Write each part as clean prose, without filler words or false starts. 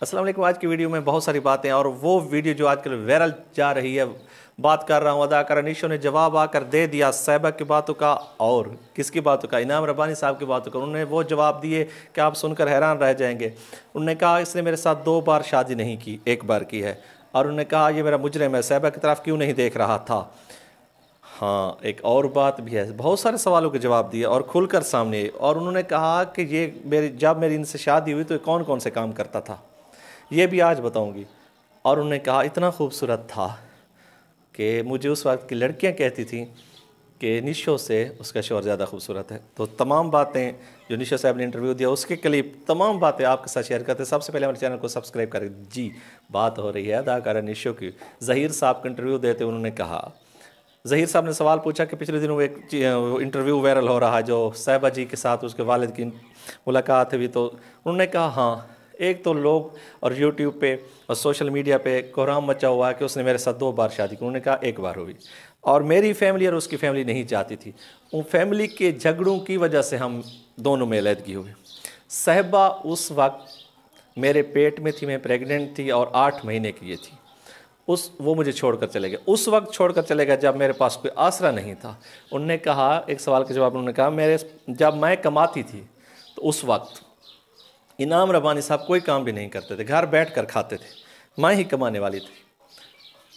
अस्सलाम वालेकुम। आज की वीडियो में बहुत सारी बातें और वो वीडियो जो आजकल वायरल जा रही है, बात कर रहा हूँ। अदाकारा निशो ने जवाब आकर दे दिया साहिबा की बातों का और किसकी बातों का, इनाम रब्बानी साहब की बातों का। उन्होंने वो जवाब दिए कि आप सुनकर हैरान रह जाएंगे। उन्होंने कहा इसने मेरे साथ 2 बार शादी नहीं की, 1 बार की है। और उन्होंने कहा ये मेरा मुजरिम है, साहिबा की तरफ क्यों नहीं देख रहा था। हाँ, एक और बात भी है, बहुत सारे सवालों के जवाब दिए और खुलकर सामने। और उन्होंने कहा कि ये जब मेरी इनसे शादी हुई तो कौन कौन से काम करता था, ये भी आज बताऊंगी। और उन्होंने कहा इतना खूबसूरत था कि मुझे उस वक्त की लड़कियां कहती थी कि निशो से उसका शौहर ज़्यादा खूबसूरत है। तो तमाम बातें जो निशो साहब ने इंटरव्यू दिया, उसके क्लिप, तमाम बातें आपके साथ शेयर करते हैं। सबसे पहले हमारे चैनल को सब्सक्राइब करें। जी, बात हो रही है अदाकारा निशो की। ज़हीर साहब का इंटरव्यू देते उन्होंने कहा, ज़हीर साहब ने सवाल पूछा कि पिछले दिनों एक इंटरव्यू वायरल हो रहा है जो साहिबा जी के साथ उसके वालिद की मुलाकात हुई। तो उन्होंने कहा हाँ, एक तो लोग और यूट्यूब पे और सोशल मीडिया पे कोहराम मचा हुआ है कि उसने मेरे साथ 2 बार शादी की। उन्होंने कहा 1 बार हुई और मेरी फैमिली और उसकी फैमिली नहीं चाहती थी। उन फैमिली के झगड़ों की वजह से हम दोनों में अलहदगी हुई। साहिबा उस वक्त मेरे पेट में थी, मैं प्रेग्नेंट थी और 8 महीने की ये थी। वो मुझे छोड़कर चले गए, उस वक्त छोड़कर चले गए जब मेरे पास कोई आसरा नहीं था। उन्होंने कहा, एक सवाल के जवाब उन्होंने कहा जब मैं कमाती थी तो उस वक्त इनाम रब्बानी साहब कोई काम भी नहीं करते थे, घर बैठ कर खाते थे, मैं ही कमाने वाली थी।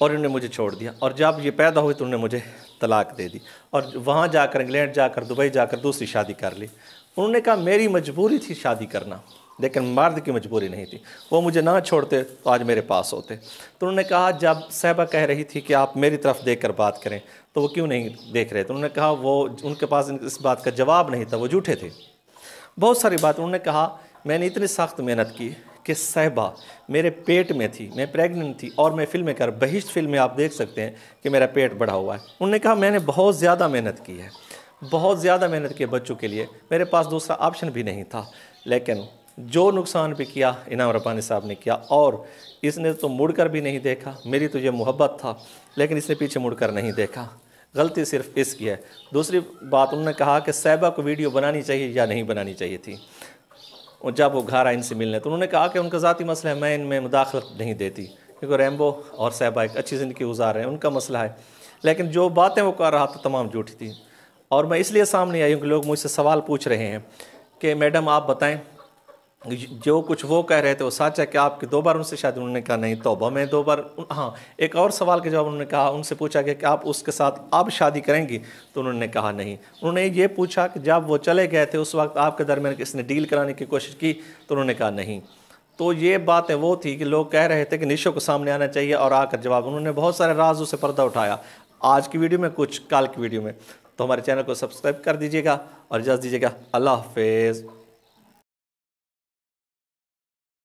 और उन्होंने मुझे छोड़ दिया और जब ये पैदा हुई तो उन्होंने मुझे तलाक दे दी और वहाँ जाकर इंग्लैंड जाकर दुबई जाकर दूसरी शादी कर ली। उन्होंने कहा मेरी मजबूरी थी शादी करना, लेकिन मर्द की मजबूरी नहीं थी। वो मुझे ना छोड़ते तो आज मेरे पास होते। तो उन्होंने कहा जब साहिबा कह रही थी कि आप मेरी तरफ देख कर बात करें तो वो क्यों नहीं देख रहे। तो उन्होंने कहा वो उनके पास इस बात का जवाब नहीं था, वो झूठे थे। बहुत सारी बात उन्होंने कहा मैंने इतनी सख्त मेहनत की कि साहिबा मेरे पेट में थी, मैं प्रेग्नेंट थी और मैं फिल्में कर, बहिश्त फिल्म में आप देख सकते हैं कि मेरा पेट बढ़ा हुआ है। उन्होंने कहा मैंने बहुत ज़्यादा मेहनत की है, बहुत ज़्यादा मेहनत की है बच्चों के लिए, मेरे पास दूसरा ऑप्शन भी नहीं था। लेकिन जो नुकसान भी किया इनाम रब्बानी साहब ने किया। और इसने तो मुड़कर भी नहीं देखा, मेरी तो ये मोहब्बत था लेकिन इसने पीछे मुड़कर नहीं देखा, गलती सिर्फ इसकी है। दूसरी बात उन्होंने कहा कि साहिबा को वीडियो बनानी चाहिए या नहीं बनानी चाहिए थी और जब वो घर आए इनसे मिलने। तो उन्होंने कहा कि उनका ज़ाती मसला है, मैं इनमें मुदाखलत नहीं देती क्योंकि रैम्बो और साहिबा एक अच्छी ज़िंदगी गुजार रहे हैं, उनका मसला है। लेकिन जो बातें वो कर रहा था तमाम झूठी थी। और मैं इसलिए सामने आई हूँ कि लोग मुझसे सवाल पूछ रहे हैं कि मैडम आप बताएं जो कुछ वो कह रहे थे वो सच है कि आपकी 2 बार उनसे शादी। उन्होंने कहा नहीं तौबा, मैं 2 बार। हाँ, एक और सवाल के जवाब उन्होंने कहा, उनसे पूछा गया कि आप उसके साथ अब शादी करेंगी, तो उन्होंने कहा नहीं। उन्होंने ये पूछा कि जब वो चले गए थे उस वक्त आपके दरमियान किसने डील कराने की कोशिश की, तो उन्होंने कहा नहीं। तो ये बातें वो थी कि लोग कह रहे थे कि निशो को सामने आना चाहिए और आकर जवाब। उन्होंने बहुत सारे राजों से पर्दा उठाया आज की वीडियो में, कुछ कल की वीडियो में। तो हमारे चैनल को सब्सक्राइब कर दीजिएगा और इजाज़त दीजिएगा। अल्लाह हाफिज़।